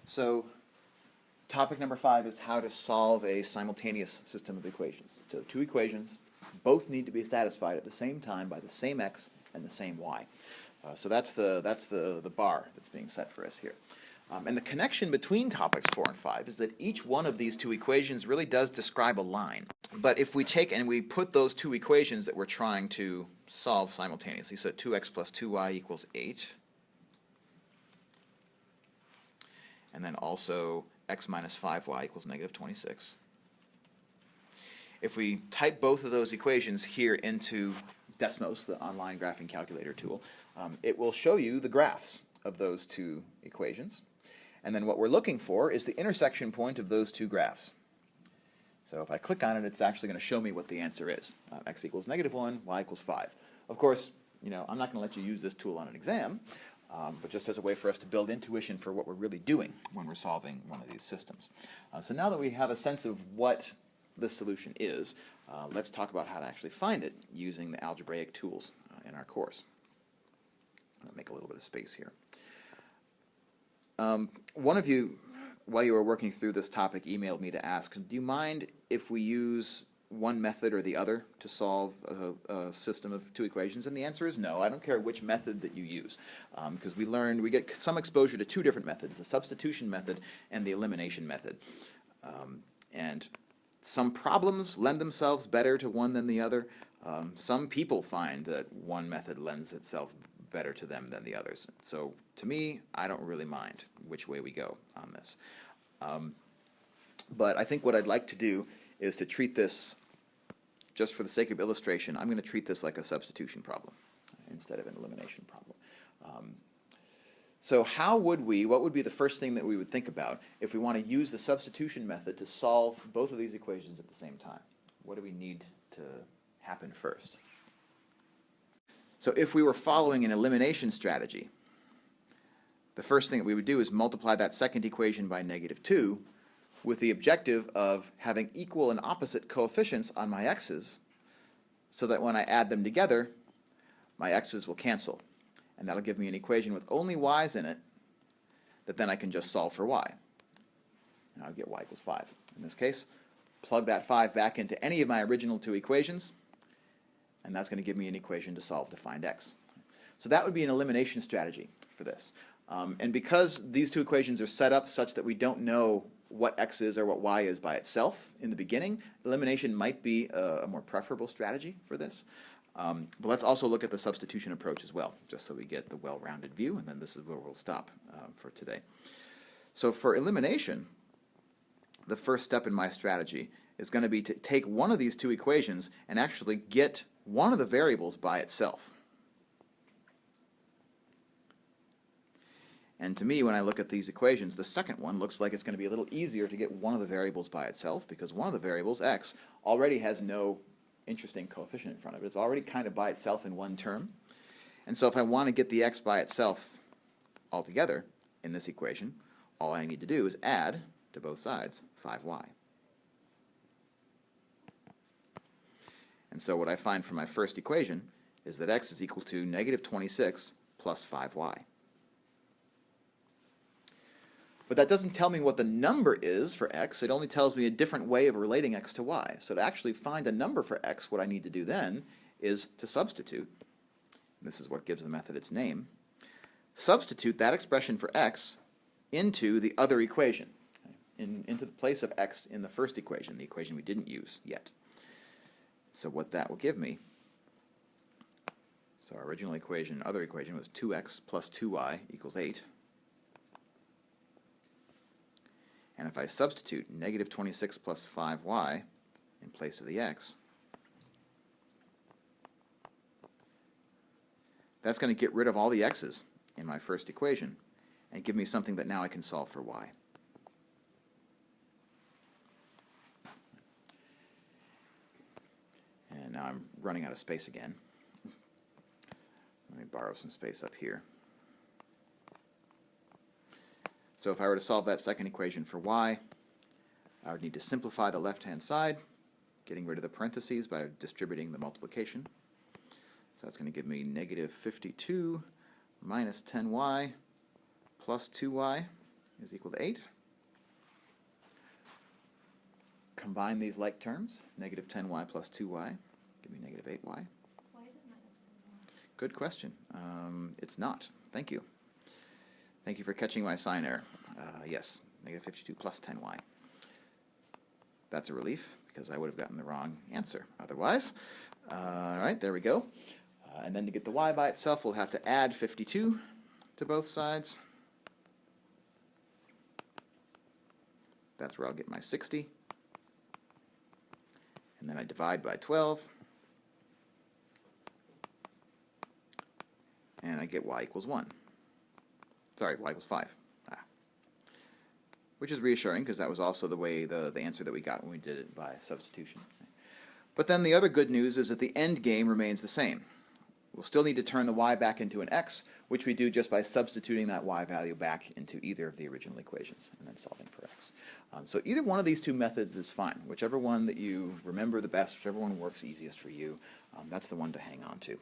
So topic number 5 is how to solve a simultaneous system of equations. So two equations, both need to be satisfied at the same time by the same x and the same y. So that's the bar that's being set for us here. And the connection between topics 4 and 5 is that each one of these two equations really does describe a line. But if we take and we put those two equations that we're trying to solve simultaneously, so 2x plus 2y equals 8, and then also x minus 5y equals negative 26. If we type both of those equations here into Desmos, the online graphing calculator tool, it will show you the graphs of those two equations. And then what we're looking for is the intersection point of those two graphs. So if I click on it, it's actually going to show me what the answer is. X equals negative 1, y equals 5. Of course, I'm not going to let you use this tool on an exam, but just as a way for us to build intuition for what we're really doing when we're solving one of these systems. So now that we have a sense of what the solution is, let's talk about how to actually find it using the algebraic tools in our course. I'll make a little bit of space here. One of you, while you were working through this topic, emailed me to ask, do you mind if we use one method or the other to solve a system of two equations? And the answer is no. I don't care which method that you use, because we get some exposure to two different methods, the substitution method and the elimination method. And some problems lend themselves better to one than the other. Some people find that one method lends itself better to them than the others. So to me, I don't really mind which way we go on this. But I think what I'd like to do is to treat this, just for the sake of illustration, I'm going to treat this like a substitution problem instead of an elimination problem. So what would be the first thing that we would think about if we want to use the substitution method to solve both of these equations at the same time? What do we need to happen first? So if we were following an elimination strategy, the first thing that we would do is multiply that second equation by negative 2 with the objective of having equal and opposite coefficients on my x's so that when I add them together, my x's will cancel. And that'll give me an equation with only y's in it that then I can just solve for y. And I'll get y equals 5. In this case, plug that 5 back into any of my original two equations, and that's going to give me an equation to solve to find x. So that would be an elimination strategy for this. And because these two equations are set up such that we don't know what x is or what y is by itself in the beginning, elimination might be a more preferable strategy for this. But let's also look at the substitution approach as well, just so we get the well-rounded view, and then this is where we'll stop for today. So for elimination, the first step in my strategy is going to be to take one of these two equations and actually get one of the variables by itself. And to me, when I look at these equations, the second one looks like it's going to be a little easier to get one of the variables by itself, because one of the variables, x, already has no interesting coefficient in front of it. It's already kind of by itself in one term. And so if I want to get the x by itself altogether in this equation, all I need to do is add to both sides 5y. And so what I find from my first equation is that x is equal to negative 26 plus 5y. But that doesn't tell me what the number is for x. It only tells me a different way of relating x to y. So to actually find a number for x, what I need to do then is to substitute. This is what gives the method its name. Substitute that expression for x into the other equation, into the place of x in the first equation, the equation we didn't use yet. So what that will give me, so our original equation, other equation, was 2x plus 2y equals 8. And if I substitute negative 26 plus 5y in place of the x, that's going to get rid of all the x's in my first equation and give me something that now I can solve for y. And now I'm running out of space again. Let me borrow some space up here. So if I were to solve that second equation for y, I would need to simplify the left-hand side, getting rid of the parentheses by distributing the multiplication. So that's going to give me negative 52 minus 10y plus 2y. is equal to 8. Combine these like terms, negative 10y plus 2y, give me negative 8y. Why is it minus 10y? Good question. It's not. Thank you. Thank you for catching my sign error. Yes, negative 52 plus 10y. That's a relief, because I would have gotten the wrong answer otherwise. All right, there we go. And then to get the y by itself, we'll have to add 52 to both sides. That's where I'll get my 60. And then I divide by 12. And I get y equals 1. Sorry, y equals 5. Which is reassuring, because that was also the way the answer that we got when we did it by substitution. But then the other good news is that the end game remains the same. We'll still need to turn the y back into an x, which we do just by substituting that y value back into either of the original equations and then solving for x. So either one of these two methods is fine. Whichever one that you remember the best, whichever one works easiest for you, that's the one to hang on to.